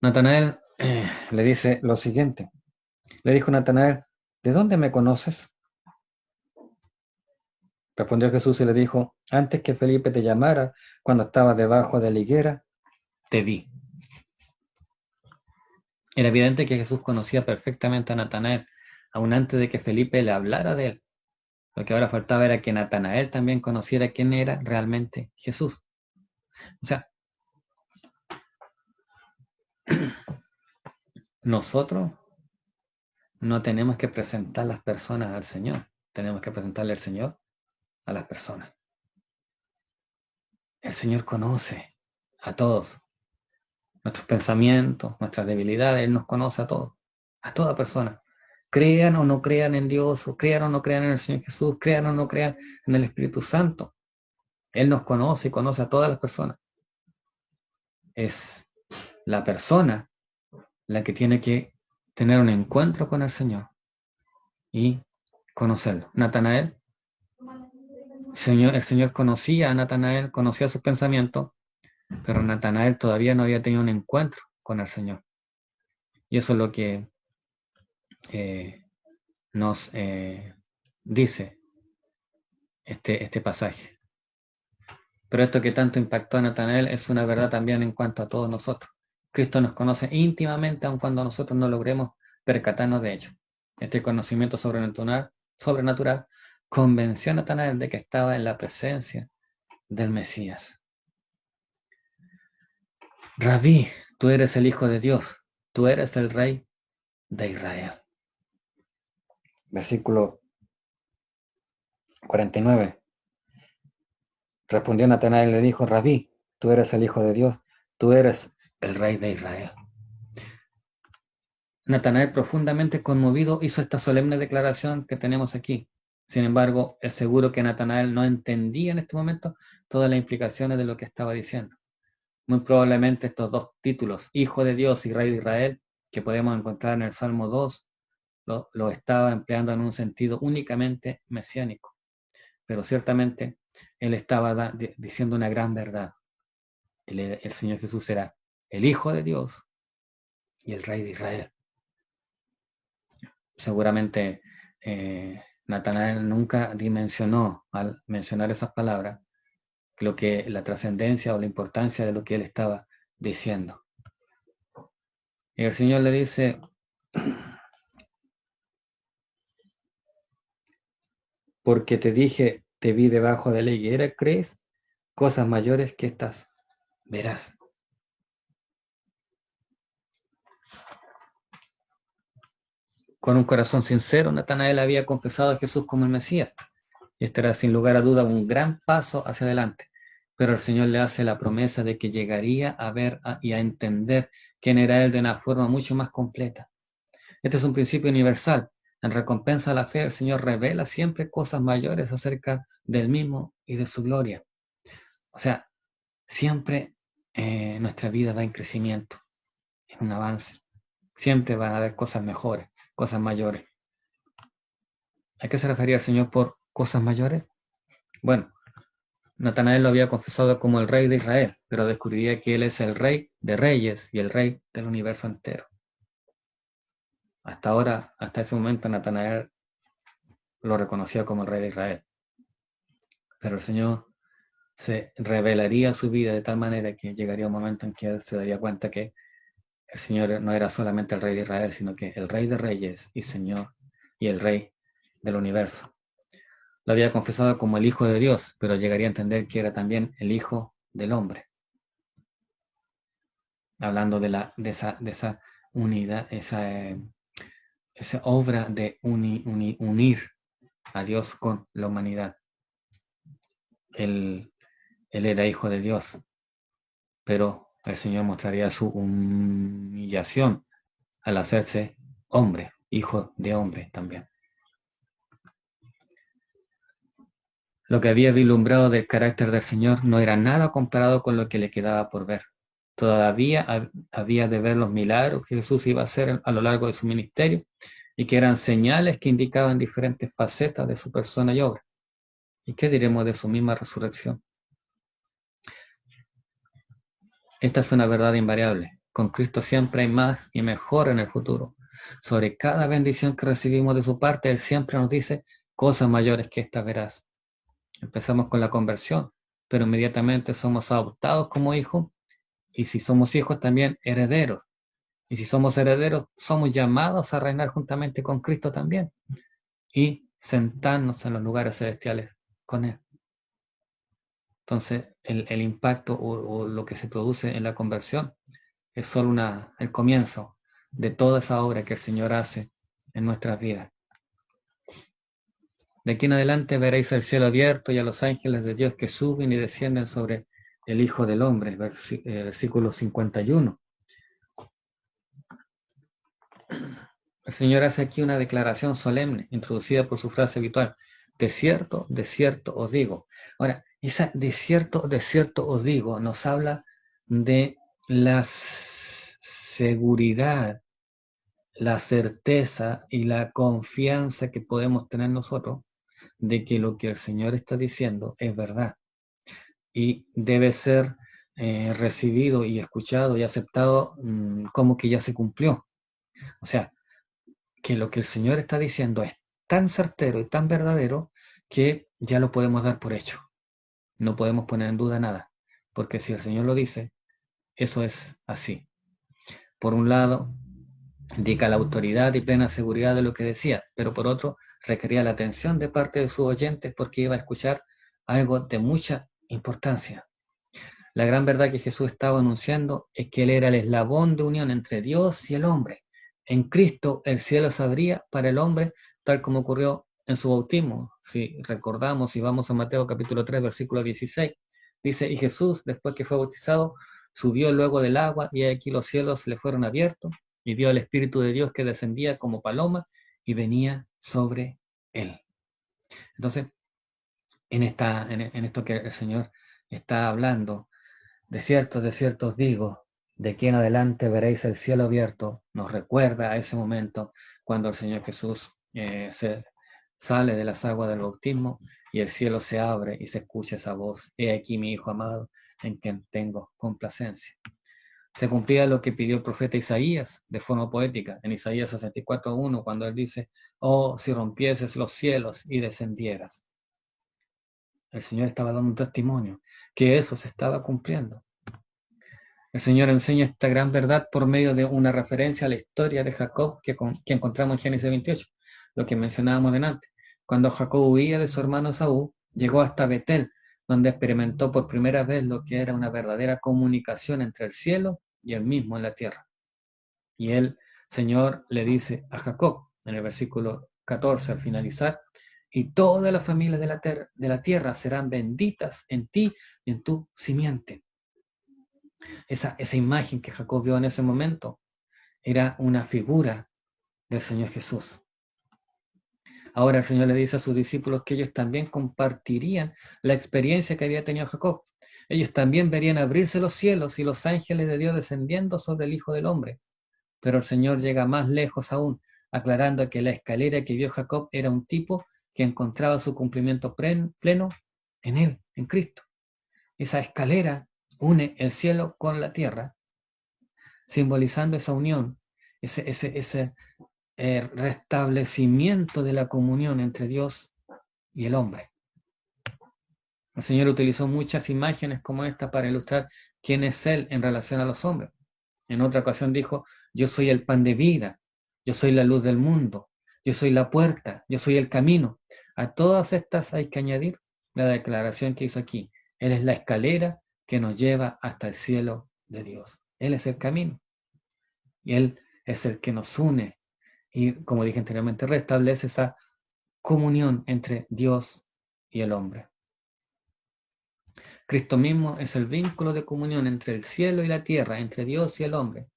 Natanael le dice lo siguiente. Le dijo Natanael, ¿de dónde me conoces? Respondió Jesús y le dijo, antes que Felipe te llamara, cuando estabas debajo de la higuera, te vi. Era evidente que Jesús conocía perfectamente a Natanael, aun antes de que Felipe le hablara de él. Lo que ahora faltaba era que Natanael también conociera quién era realmente Jesús. O sea, nosotros no tenemos que presentar las personas al Señor, tenemos que presentarle al Señor a las personas. El Señor conoce a todos, nuestros pensamientos, nuestras debilidades, Él nos conoce a todos, a toda persona. Crean o no crean en Dios, o crean o no crean en el Señor Jesús, crean o no crean en el Espíritu Santo. Él nos conoce y conoce a todas las personas. Es la persona la que tiene que tener un encuentro con el Señor y conocerlo. Natanael, el Señor conocía a Natanael, conocía sus pensamientos, pero Natanael todavía no había tenido un encuentro con el Señor. Y eso es lo que nos dice este pasaje. Pero esto que tanto impactó a Natanael es una verdad también en cuanto a todos nosotros. Cristo nos conoce íntimamente aun cuando nosotros no logremos percatarnos de ello. Este conocimiento sobrenatural convenció a Natanael de que estaba en la presencia del Mesías. Rabí, tú eres el Hijo de Dios, tú eres el Rey de Israel. Versículo 49. Respondió Natanael y le dijo, Rabí, tú eres el Hijo de Dios, tú eres el Rey de Israel. Natanael, profundamente conmovido, hizo esta solemne declaración que tenemos aquí. Sin embargo, es seguro que Natanael no entendía en este momento todas las implicaciones de lo que estaba diciendo. Muy probablemente estos dos títulos, Hijo de Dios y Rey de Israel, que podemos encontrar en el Salmo 2, lo estaba empleando en un sentido únicamente mesiánico. Pero ciertamente él estaba diciendo una gran verdad. El Señor Jesús era el Hijo de Dios y el Rey de Israel. Seguramente Natanael nunca dimensionó al mencionar esas palabras la trascendencia o la importancia de lo que él estaba diciendo. Y el Señor le dice, Porque te dije, te vi debajo de la higuera, ¿crees? Cosas mayores que estas verás. Con un corazón sincero, Natanael había confesado a Jesús como el Mesías. Este era sin lugar a duda un gran paso hacia adelante. Pero el Señor le hace la promesa de que llegaría a ver y a entender quién era Él de una forma mucho más completa. Este es un principio universal. En recompensa a la fe, el Señor revela siempre cosas mayores acerca del mismo y de su gloria. O sea, siempre nuestra vida va en crecimiento, en un avance. Siempre van a haber cosas mejores, cosas mayores. ¿A qué se refería el Señor por cosas mayores? Bueno, Natanael lo había confesado como el rey de Israel, pero descubriría que él es el rey de reyes y el rey del universo entero. Hasta ahora, hasta ese momento, Natanael lo reconocía como el rey de Israel. Pero el Señor se revelaría su vida de tal manera que llegaría un momento en que él se daría cuenta que el Señor no era solamente el rey de Israel, sino que el rey de reyes y Señor y el rey del universo. Lo había confesado como el Hijo de Dios, pero llegaría a entender que era también el Hijo del Hombre, hablando de esa unidad, esa obra de unir a Dios con la humanidad. Él era Hijo de Dios, pero el Señor mostraría su humillación al hacerse hombre, hijo de hombre también. Lo que había vislumbrado del carácter del Señor no era nada comparado con lo que le quedaba por ver. Todavía había de ver los milagros que Jesús iba a hacer a lo largo de su ministerio y que eran señales que indicaban diferentes facetas de su persona y obra. ¿Y qué diremos de su misma resurrección? Esta es una verdad invariable. Con Cristo siempre hay más y mejor en el futuro. Sobre cada bendición que recibimos de su parte, Él siempre nos dice cosas mayores que estas verás. Empezamos con la conversión, pero inmediatamente somos adoptados como hijos, y si somos hijos también herederos. Y si somos herederos, somos llamados a reinar juntamente con Cristo también y sentarnos en los lugares celestiales con Él. Entonces, el impacto o lo que se produce en la conversión es solo el comienzo de toda esa obra que el Señor hace en nuestras vidas. De aquí en adelante veréis el cielo abierto y a los ángeles de Dios que suben y descienden sobre el Hijo del Hombre, versículo 51. El Señor hace aquí una declaración solemne, introducida por su frase habitual. De cierto os digo. Ahora, esa de cierto os digo nos habla de la seguridad, la certeza y la confianza que podemos tener nosotros de que lo que el Señor está diciendo es verdad y debe ser recibido y escuchado y aceptado como que ya se cumplió. O sea, que lo que el Señor está diciendo es tan certero y tan verdadero que ya lo podemos dar por hecho. No podemos poner en duda nada, porque si el Señor lo dice, eso es así. Por un lado, indica la autoridad y plena seguridad de lo que decía, pero por otro, requería la atención de parte de sus oyentes porque iba a escuchar algo de mucha importancia. La gran verdad que Jesús estaba anunciando es que Él era el eslabón de unión entre Dios y el hombre. En Cristo el cielo se abría para el hombre, tal como ocurrió en su bautismo. Si recordamos y vamos a Mateo capítulo 3, versículo 16, dice, y Jesús, después que fue bautizado, subió luego del agua, y aquí los cielos le fueron abiertos, y vio al Espíritu de Dios que descendía como paloma y venía sobre él. Entonces, en esto que el Señor está hablando, de cierto os digo, de aquí en adelante veréis el cielo abierto. Nos recuerda a ese momento cuando el Señor Jesús se sale de las aguas del bautismo y el cielo se abre y se escucha esa voz. He aquí mi Hijo amado, en quien tengo complacencia. Se cumplía lo que pidió el profeta Isaías de forma poética, en Isaías 64:1, cuando él dice, oh, si rompieses los cielos y descendieras. El Señor estaba dando un testimonio que eso se estaba cumpliendo. El Señor enseña esta gran verdad por medio de una referencia a la historia de Jacob que encontramos en Génesis 28, lo que mencionábamos delante. Cuando Jacob huía de su hermano Esaú, llegó hasta Betel, donde experimentó por primera vez lo que era una verdadera comunicación entre el cielo y él mismo en la tierra. Y el Señor le dice a Jacob, en el versículo 14 al finalizar, y todas las familias de la tierra serán benditas en ti y en tu simiente. Esa imagen que Jacob vio en ese momento era una figura del Señor Jesús. Ahora el Señor le dice a sus discípulos que ellos también compartirían la experiencia que había tenido Jacob. Ellos también verían abrirse los cielos y los ángeles de Dios descendiendo sobre el Hijo del Hombre. Pero el Señor llega más lejos aún, aclarando que la escalera que vio Jacob era un tipo que encontraba su cumplimiento pleno en Él, en Cristo. Esa escalera une el cielo con la tierra, simbolizando esa unión, ese restablecimiento de la comunión entre Dios y el hombre. El Señor utilizó muchas imágenes como esta para ilustrar quién es Él en relación a los hombres. En otra ocasión dijo, yo soy el pan de vida, yo soy la luz del mundo, yo soy la puerta, yo soy el camino. A todas estas hay que añadir la declaración que hizo aquí. Él es la escalera que nos lleva hasta el cielo de Dios. Él es el camino y Él es el que nos une y, como dije anteriormente, restablece esa comunión entre Dios y el hombre. Cristo mismo es el vínculo de comunión entre el cielo y la tierra, entre Dios y el hombre,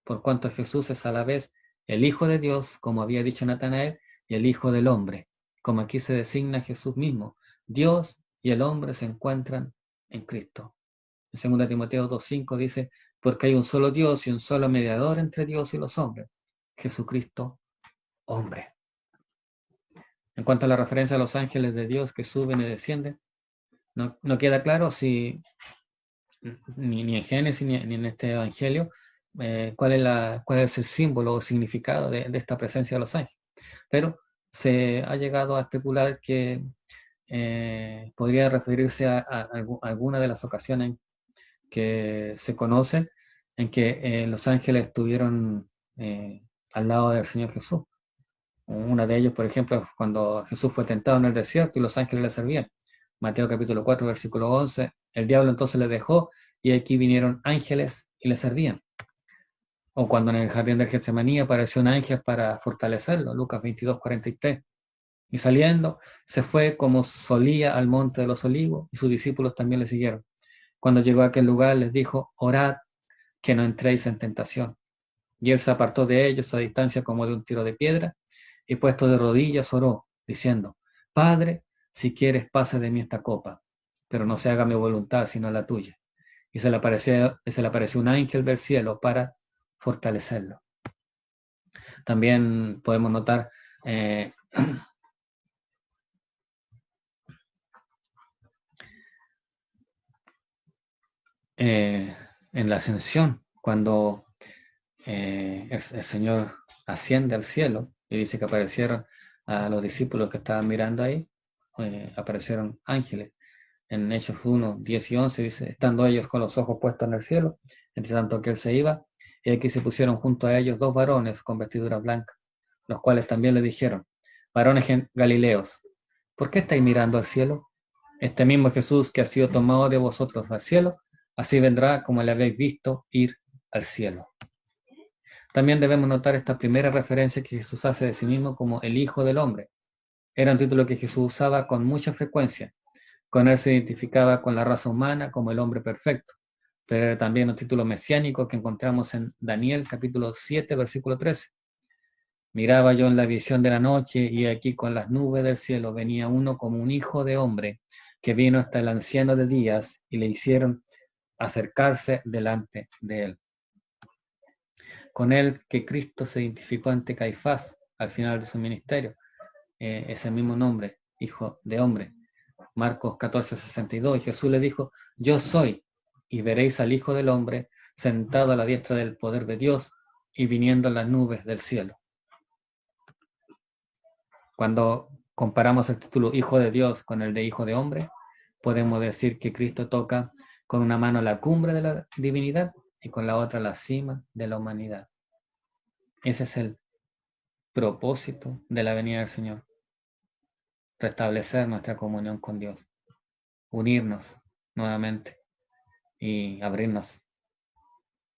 por cuanto Jesús es a la vez el Hijo de Dios, como había dicho Natanael, y el Hijo del hombre, como aquí se designa Jesús mismo. Dios y el hombre se encuentran en Cristo. En 2 Timoteo 2:5 dice, porque hay un solo Dios y un solo mediador entre Dios y los hombres, Jesucristo, hombre. En cuanto a la referencia a los ángeles de Dios que suben y descienden, no queda claro si ni en Génesis ni en este Evangelio cuál es el símbolo o significado de esta presencia de los ángeles. Pero se ha llegado a especular que podría referirse a alguna de las ocasiones que se conocen en que los ángeles estuvieron al lado del Señor Jesús. Una de ellos, por ejemplo, es cuando Jesús fue tentado en el desierto y los ángeles le servían. Mateo capítulo 4, versículo 11. El diablo entonces le dejó y aquí vinieron ángeles y le servían. O cuando en el jardín del Getsemaní apareció un ángel para fortalecerlo, Lucas 22, 43. Y saliendo, se fue como solía al monte de los olivos y sus discípulos también le siguieron. Cuando llegó a aquel lugar les dijo, orad que no entréis en tentación. Y él se apartó de ellos a distancia como de un tiro de piedra y puesto de rodillas oró, diciendo, Padre, si quieres pase de mí esta copa, pero no se haga mi voluntad sino la tuya. Y se le apareció un ángel del cielo para fortalecerlo. También podemos notar en la ascensión, cuando el Señor asciende al cielo y dice que aparecieron a los discípulos que estaban mirando ahí, aparecieron ángeles. En Hechos 1, 10 y 11 dice, estando ellos con los ojos puestos en el cielo, entre tanto que él se iba, y aquí se pusieron junto a ellos dos varones con vestiduras blancas, los cuales también le dijeron, varones galileos, ¿por qué estáis mirando al cielo? Este mismo Jesús que ha sido tomado de vosotros al cielo, así vendrá como le habéis visto ir al cielo. También debemos notar esta primera referencia que Jesús hace de sí mismo como el Hijo del Hombre. Era un título que Jesús usaba con mucha frecuencia. Con él se identificaba con la raza humana como el hombre perfecto, pero era también un título mesiánico que encontramos en Daniel capítulo 7, versículo 13. Miraba yo en la visión de la noche y aquí con las nubes del cielo venía uno como un hijo de hombre que vino hasta el anciano de días y le hicieron acercarse delante de él. Con él que Cristo se identificó ante Caifás al final de su ministerio, ese mismo nombre, hijo de hombre. Marcos 14:62, y Jesús le dijo, yo soy, y veréis al Hijo del Hombre sentado a la diestra del poder de Dios y viniendo en las nubes del cielo. Cuando comparamos el título Hijo de Dios con el de Hijo de Hombre, podemos decir que Cristo toca con una mano la cumbre de la divinidad y con la otra la cima de la humanidad. Ese es el propósito de la venida del Señor. restablecer nuestra comunión con Dios, unirnos nuevamente y abrirnos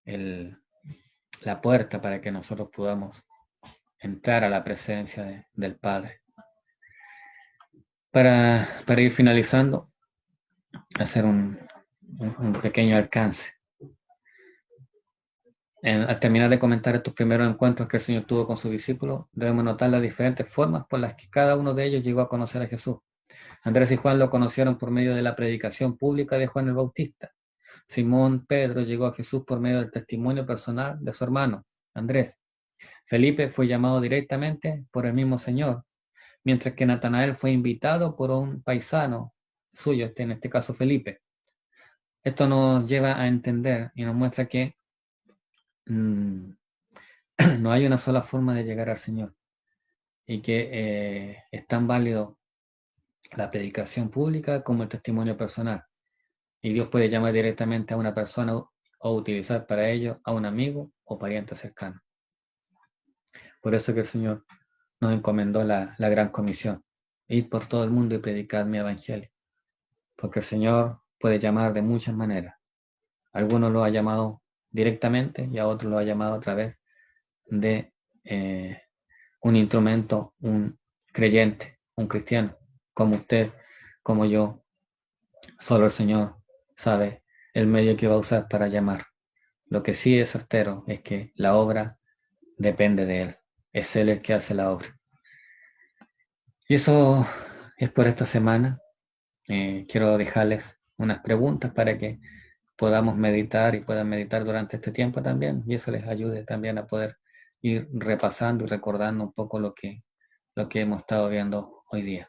la puerta para que nosotros podamos entrar a la presencia del Padre. Para ir finalizando, hacer un pequeño alcance. Al terminar de comentar estos primeros encuentros que el Señor tuvo con sus discípulos, debemos notar las diferentes formas por las que cada uno de ellos llegó a conocer a Jesús. Andrés y Juan lo conocieron por medio de la predicación pública de Juan el Bautista. Simón Pedro llegó a Jesús por medio del testimonio personal de su hermano, Andrés. Felipe fue llamado directamente por el mismo Señor, mientras que Natanael fue invitado por un paisano suyo, en este caso Felipe. Esto nos lleva a entender y nos muestra que no hay una sola forma de llegar al Señor y que es tan válido la predicación pública como el testimonio personal. Y Dios puede llamar directamente a una persona o utilizar para ello a un amigo o pariente cercano. Por eso que el Señor nos encomendó la gran comisión: ir por todo el mundo y predicar mi evangelio. Porque el Señor puede llamar de muchas maneras. Algunos lo ha llamado directamente y a otros lo ha llamado a través de un instrumento, un creyente, un cristiano, como usted, como yo. Solo el Señor sabe el medio que va a usar para llamar. Lo que sí es certero es que la obra depende de Él. Es Él el que hace la obra. Y eso es por esta semana. Quiero dejarles unas preguntas para que podamos meditar y puedan meditar durante este tiempo también, y eso les ayude también a poder ir repasando y recordando un poco lo que hemos estado viendo hoy día.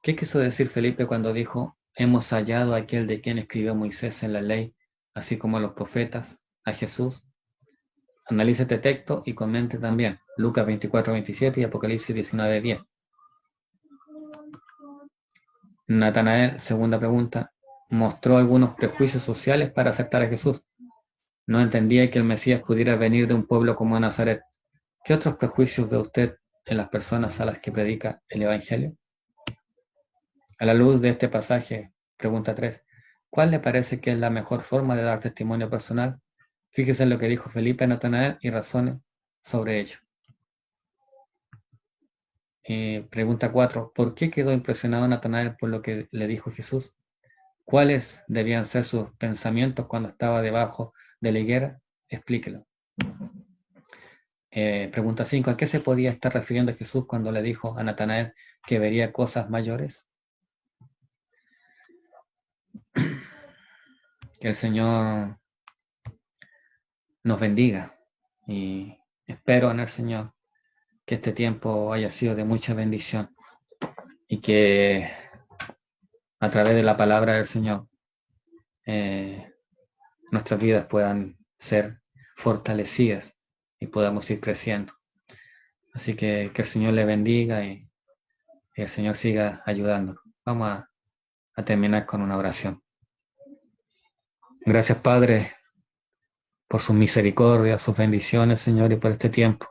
¿Qué quiso decir Felipe cuando dijo: hemos hallado a aquel de quien escribió Moisés en la ley, así como los profetas, a Jesús? Analice este texto y comente también Lucas 24:27 y Apocalipsis 19:10. Natanael, segunda pregunta, mostró algunos prejuicios sociales para aceptar a Jesús. No entendía que el Mesías pudiera venir de un pueblo como Nazaret. ¿Qué otros prejuicios ve usted en las personas a las que predica el Evangelio? A la luz de este pasaje, pregunta 3, ¿cuál le parece que es la mejor forma de dar testimonio personal? Fíjese en lo que dijo Felipe a Natanael y razone sobre ello. Pregunta 4, ¿por qué quedó impresionado Natanael por lo que le dijo Jesús? ¿Cuáles debían ser sus pensamientos cuando estaba debajo de la higuera? Explíquelo. Pregunta 5, ¿a qué se podía estar refiriendo Jesús cuando le dijo a Natanael que vería cosas mayores? Que el Señor nos bendiga y espero en el Señor que este tiempo haya sido de mucha bendición y que a través de la palabra del Señor nuestras vidas puedan ser fortalecidas y podamos ir creciendo. Así que el Señor le bendiga y el Señor siga ayudándonos. Vamos a terminar con una oración. Gracias, Padre, por sus misericordias, sus bendiciones, Señor, y por este tiempo.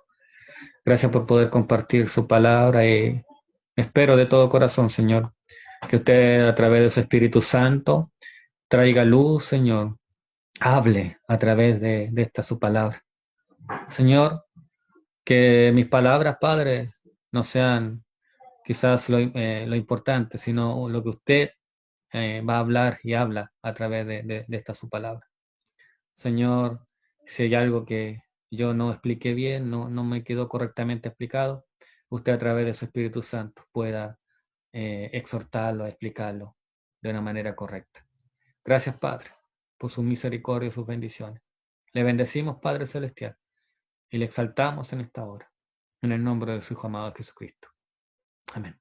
Gracias por poder compartir su palabra y espero de todo corazón, Señor, que usted a través de su Espíritu Santo traiga luz, Señor, hable a través de esta su palabra. Señor, que mis palabras, Padre, no sean quizás lo importante, sino lo que usted va a hablar y habla a través de esta su palabra. Señor, si hay algo que yo no expliqué bien, no me quedó correctamente explicado, usted a través de su Espíritu Santo pueda exhortarlo, explicarlo de una manera correcta. Gracias, Padre, por su misericordia y sus bendiciones. Le bendecimos, Padre Celestial, y le exaltamos en esta hora, en el nombre de su Hijo amado Jesucristo. Amén.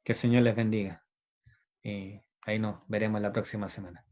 Que el Señor les bendiga. Y ahí nos veremos la próxima semana.